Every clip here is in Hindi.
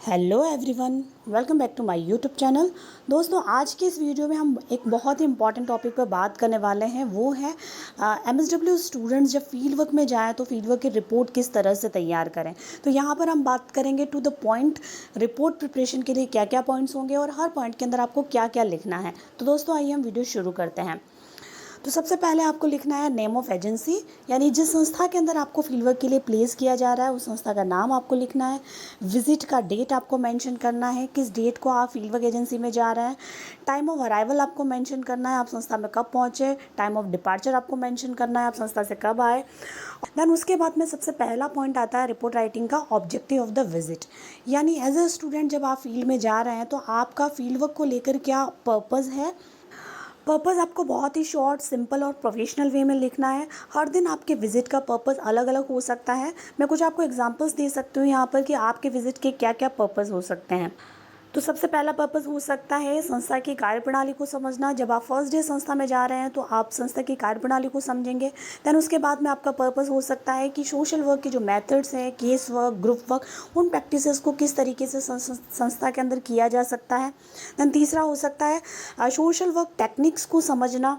Hello everyone, welcome back to my YouTube channel. दोस्तों, आज के इस वीडियो में हम एक बहुत ही इंपॉर्टेंट टॉपिक पर बात करने वाले हैं। वो है एमएसडब्ल्यू स्टूडेंट्स जब फील्ड वर्क में जाएँ तो फील्ड वर्क की रिपोर्ट किस तरह से तैयार करें। तो यहाँ पर हम बात करेंगे to the point, report preparation के लिए क्या क्या पॉइंट्स होंगे और हर पॉइंट के अंदर आपको क्या क्या लिखना है। तो दोस्तों, आइए हम वीडियो शुरू करते हैं। तो सबसे पहले आपको लिखना है नेम ऑफ़ एजेंसी, यानी जिस संस्था के अंदर आपको फील्ड वर्क के लिए प्लेस किया जा रहा है उस संस्था का नाम आपको लिखना है। विजिट का डेट आपको मेंशन करना है, किस डेट को आप फील्ड वर्क एजेंसी में जा रहे हैं। टाइम ऑफ अराइवल आपको मेंशन करना है, आप संस्था में कब पहुँचे। टाइम ऑफ डिपार्चर आपको मेंशन करना है, आप संस्था से कब आए। देन उसके बाद में सबसे पहला पॉइंट आता है रिपोर्ट राइटिंग का ऑब्जेक्टिव ऑफ द विजिट, यानी एज अ स्टूडेंट जब आप फील्ड में जा रहे हैं तो आपका फील्ड वर्क को लेकर क्या पर्पज़ है। पर्पज़ आपको बहुत ही शॉर्ट, सिंपल और प्रोफेशनल वे में लिखना है। हर दिन आपके विज़िट का पर्पज़ अलग अलग हो सकता है। मैं कुछ आपको एग्जांपल्स दे सकती हूँ यहाँ पर कि आपके विज़िट के क्या क्या पर्पज़ हो सकते हैं। तो सबसे पहला पर्पज़ हो सकता है संस्था की कार्यप्रणाली को समझना। जब आप फर्स्ट डे संस्था में जा रहे हैं तो आप संस्था की कार्यप्रणाली को समझेंगे। दैन उसके बाद में आपका पर्पज़ हो सकता है कि सोशल वर्क के जो मेथड्स हैं, केस वर्क, ग्रुप वर्क, उन प्रैक्टिसेस को किस तरीके से संस्था के अंदर किया जा सकता है। दैन तीसरा हो सकता है सोशल वर्क टेक्निक्स को समझना,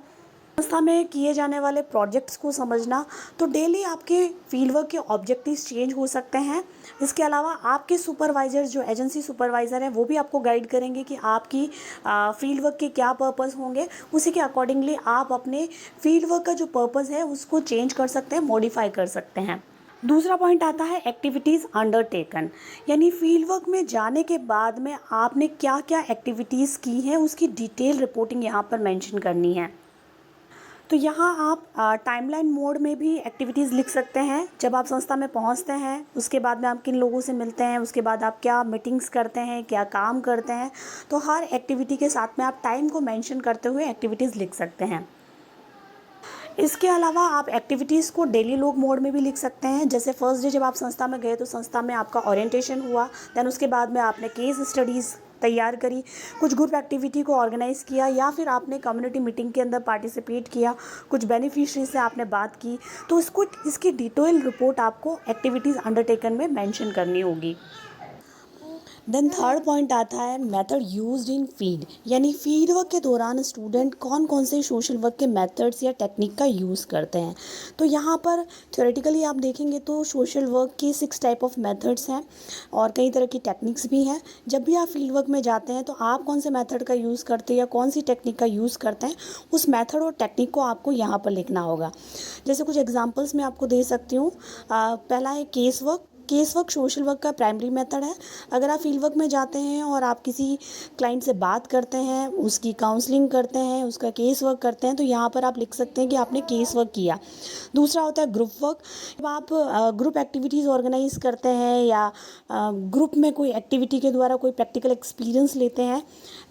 संस्था में किए जाने वाले प्रोजेक्ट्स को समझना। तो डेली आपके फील्ड वर्क के ऑब्जेक्टिव्स चेंज हो सकते हैं। इसके अलावा आपके सुपरवाइज़र, जो एजेंसी सुपरवाइज़र हैं, वो भी आपको गाइड करेंगे कि आपकी फील्ड वर्क के क्या पर्पज़ होंगे। उसी के अकॉर्डिंगली आप अपने फील्ड वर्क का जो पर्पज़ है उसको चेंज कर सकते हैं, मॉडिफाई कर सकते हैं। दूसरा पॉइंट आता है एक्टिविटीज़ अंडरटेकन, यानी फील्ड वर्क में जाने के बाद में आपने क्या क्या एक्टिविटीज़ की हैं उसकी डिटेल रिपोर्टिंग यहाँ पर मेंशन करनी है। तो यहाँ आप टाइमलाइन मोड में भी एक्टिविटीज़ लिख सकते हैं। जब आप संस्था में पहुँचते हैं उसके बाद में आप किन लोगों से मिलते हैं, उसके बाद आप क्या मीटिंग्स करते हैं, क्या काम करते हैं। तो हर एक्टिविटी के साथ में आप टाइम को मेंशन करते हुए एक्टिविटीज़ लिख सकते हैं। इसके अलावा आप एक्टिविटीज़ को डेली लॉग मोड में भी लिख सकते हैं। जैसे फर्स्ट डे जब आप संस्था में गए तो संस्था में आपका ओरिएंटेशन हुआ। दैन उसके बाद में आपने केस स्टडीज़ तैयार करी, कुछ ग्रुप एक्टिविटी को ऑर्गेनाइज़ किया, या फिर आपने कम्युनिटी मीटिंग के अंदर पार्टिसिपेट किया, कुछ बेनिफिशरी से आपने बात की। तो इसकी डिटेल रिपोर्ट आपको एक्टिविटीज़ अंडरटेकन में मेंशन करनी होगी। देन थर्ड पॉइंट आता है मेथड यूज्ड इन फील्ड, यानी फील्ड वर्क के दौरान स्टूडेंट कौन कौन से सोशल वर्क के मेथड्स या टेक्निक का यूज़ करते हैं। तो यहाँ पर थ्योरेटिकली आप देखेंगे तो सोशल वर्क के 6 टाइप ऑफ मेथड्स हैं और कई तरह की टेक्निक्स भी हैं। जब भी आप फील्ड वर्क में जाते हैं तो आप कौन से मेथड का यूज़ करते हैं या कौन सी टेक्निक का यूज़ करते हैं, उस मेथड और टेक्निक को आपको यहाँ पर लिखना होगा। जैसे कुछ एग्जाम्पल्स मैं आपको दे सकती हूँ। पहला है case work. Case work social work का प्राइमरी मेथड है। अगर आप फील्ड वर्क में जाते हैं और आप किसी क्लाइंट से बात करते हैं, उसकी काउंसलिंग करते हैं, उसका केस वर्क करते हैं, तो यहाँ पर आप लिख सकते हैं कि आपने केस वर्क किया। दूसरा होता है ग्रुप वर्क। जब आप ग्रुप एक्टिविटीज़ ऑर्गेनाइज करते हैं या ग्रुप में कोई एक्टिविटी के द्वारा कोई प्रैक्टिकल एक्सपीरियंस लेते हैं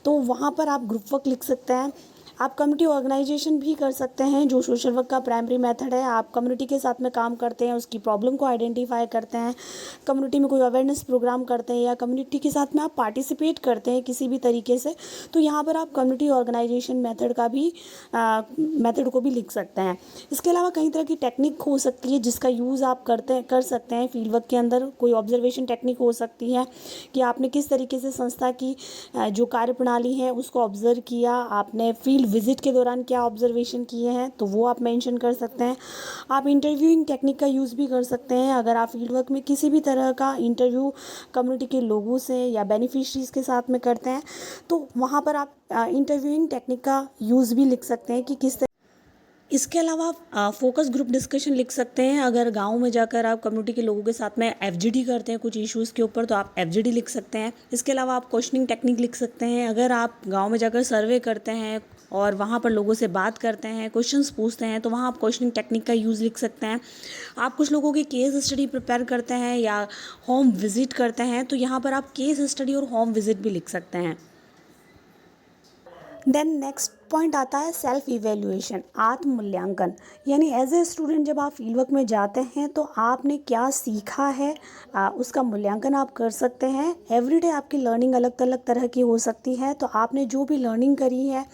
तो वहाँ पर आप ग्रुप वर्क लिख सकते हैं। आप कम्युनिटी ऑर्गेनाइजेशन भी कर सकते हैं, जो सोशल वर्क का प्राइमरी मेथड है। आप कम्युनिटी के साथ में काम करते हैं, उसकी प्रॉब्लम को आइडेंटिफाई करते हैं, कम्युनिटी में कोई अवेयरनेस प्रोग्राम करते हैं या कम्युनिटी के साथ में आप पार्टिसिपेट करते हैं किसी भी तरीके से। तो यहाँ पर आप कम्युनिटी ऑर्गेनाइजेशन मेथड का भी मेथड को भी लिख सकते हैं। इसके अलावा कई तरह की टेक्निक हो सकती है जिसका यूज़ आप कर सकते हैं फील्ड वर्क के अंदर। कोई ऑब्जर्वेशन टेक्निक हो सकती है कि आपने किस तरीके से संस्था की जो कार्यप्रणाली है उसको ऑब्जर्व किया, आपने फील्ड विजिट के दौरान क्या ऑब्जर्वेशन किए हैं, तो वो आप मेंशन कर सकते हैं। आप इंटरव्यूइंग टेक्निक का यूज़ भी कर सकते हैं। अगर आप फील्ड वर्क में किसी भी तरह का इंटरव्यू कम्युनिटी के लोगों से या बेनिफिशरीज के साथ में करते हैं तो वहाँ पर आप इंटरव्यूइंग टेक्निक का यूज़ भी लिख सकते हैं कि किस। इसके अलावा आप फोकस ग्रुप डिस्कशन लिख सकते हैं। अगर गांव में जाकर आप कम्युनिटी के लोगों के साथ में एफजीडी करते हैं कुछ इश्यूज़ के ऊपर तो आप एफजीडी लिख सकते हैं। इसके अलावा आप क्वेश्चनिंग टेक्निक लिख सकते हैं। अगर आप गांव में जाकर सर्वे करते हैं और वहाँ पर लोगों से बात करते हैं, क्वेश्चंस पूछते हैं, तो वहाँ आप क्वेश्चनिंग टेक्निक का यूज़ लिख सकते हैं। आप कुछ लोगों की केस स्टडी प्रिपेयर करते हैं या होम विजिट करते हैं तो यहाँ पर आप केस स्टडी और होम विजिट भी लिख सकते हैं। देन नेक्स्ट पॉइंट आता है सेल्फ इवेल्युएशन, आत्म मूल्यांकन। यानी एज ए स्टूडेंट जब आप फील्ड वर्क में जाते हैं तो आपने क्या सीखा है उसका मूल्यांकन आप कर सकते हैं। एवरीडे आपकी लर्निंग अलग अलग तरह की हो सकती है, तो आपने जो भी लर्निंग करी है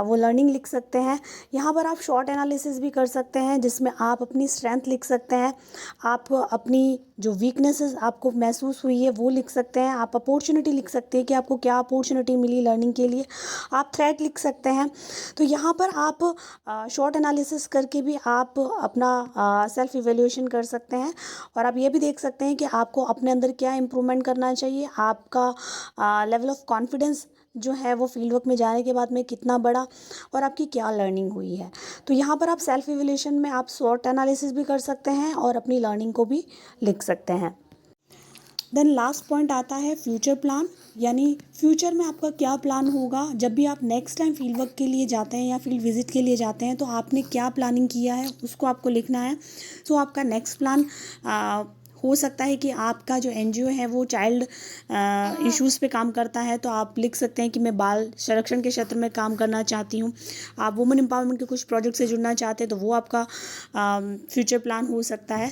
वो लर्निंग लिख सकते हैं। यहाँ पर आप शॉर्ट एनालिसिस भी कर सकते हैं जिसमें आप अपनी स्ट्रेंथ लिख सकते हैं, आप अपनी जो वीकनेसेस आपको महसूस हुई है वो लिख सकते हैं, आप अपॉर्चुनिटी लिख सकते हैं कि आपको क्या अपॉर्चुनिटी मिली लर्निंग के लिए, आप थ्रेट लिख सकते हैं। तो यहाँ पर आप शॉर्ट एनालिसिस करके भी आप अपना सेल्फ इवेल्युएशन कर सकते हैं, और आप ये भी देख सकते हैं कि आपको अपने अंदर क्या इम्प्रूवमेंट करना चाहिए, आपका लेवल ऑफ कॉन्फिडेंस जो है वो फील्ड वर्क में जाने के बाद में कितना बढ़ा, और आपकी क्या लर्निंग हुई है। तो यहाँ पर आप सेल्फ इवेल्युएशन में आप शॉर्ट एनालिसिस भी कर सकते हैं और अपनी लर्निंग को भी लिख सकते हैं। देन लास्ट पॉइंट आता है फ्यूचर प्लान, यानी फ्यूचर में आपका क्या प्लान होगा जब भी आप नेक्स्ट टाइम फील्ड वर्क के लिए जाते हैं या फील्ड विजिट के लिए जाते हैं, तो आपने क्या प्लानिंग किया है उसको आपको लिखना है। सो आपका नेक्स्ट प्लान हो सकता है कि आपका जो एनजीओ है वो चाइल्ड इश्यूज़ पे काम करता है, तो आप लिख सकते हैं कि मैं बाल संरक्षण के क्षेत्र में काम करना चाहती हूँ। आप वुमेन एम्पावरमेंट के कुछ प्रोजेक्ट से जुड़ना चाहते हैं, तो वो आपका फ्यूचर प्लान हो सकता है।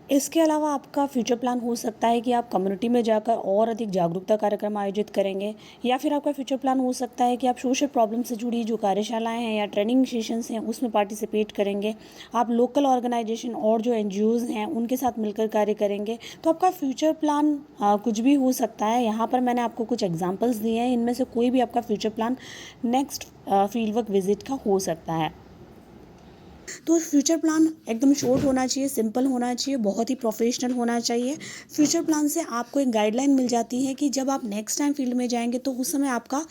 इसके अलावा आपका फ्यूचर प्लान हो सकता है कि आप कम्युनिटी में जाकर और अधिक जागरूकता कार्यक्रम आयोजित करेंगे, या फिर आपका फ्यूचर प्लान हो सकता है कि आप सोशल प्रॉब्लम से जुड़ी जो कार्यशालाएं हैं या ट्रेनिंग सेशंस हैं उसमें पार्टिसिपेट करेंगे, आप लोकल ऑर्गेनाइजेशन और जो एनजीओज़ हैं उनके साथ मिलकर कार्य करेंगे। तो आपका फ्यूचर प्लान कुछ भी हो सकता है। यहाँ पर मैंने आपको कुछ एग्जाम्पल्स दिए हैं, इनमें से कोई भी आपका future plan next field work visit का हो सकता है। तो फ्यूचर प्लान एकदम शॉर्ट होना चाहिए, सिंपल होना चाहिए, बहुत ही प्रोफेशनल होना चाहिए। फ्यूचर प्लान से आपको एक गाइडलाइन मिल जाती है कि जब आप नेक्स्ट टाइम फील्ड में जाएंगे तो उस समय आपका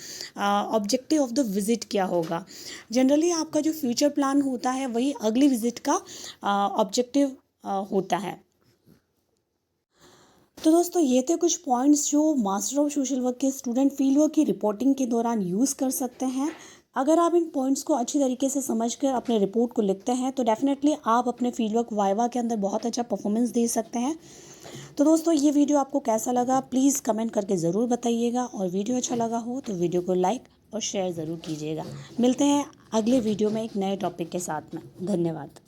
ऑब्जेक्टिव ऑफ द विजिट क्या होगा। जनरली आपका जो फ्यूचर प्लान होता है वही अगली विजिट का ऑब्जेक्टिव होता है। तो दोस्तों ये थे कुछ पॉइंट्स जो मास्टर ऑफ सोशल वर्क के स्टूडेंट फील्ड वर्क की रिपोर्टिंग के दौरान यूज़ कर सकते हैं। अगर आप इन पॉइंट्स को अच्छी तरीके से समझकर अपने रिपोर्ट को लिखते हैं तो डेफिनेटली आप अपने फील्ड वर्क वाइवा के अंदर बहुत अच्छा परफॉर्मेंस दे सकते हैं। तो दोस्तों ये वीडियो आपको कैसा लगा प्लीज़ कमेंट करके ज़रूर बताइएगा, और वीडियो अच्छा लगा हो तो वीडियो को लाइक और शेयर ज़रूर कीजिएगा। मिलते हैं अगले वीडियो में एक नए टॉपिक के साथ में। धन्यवाद।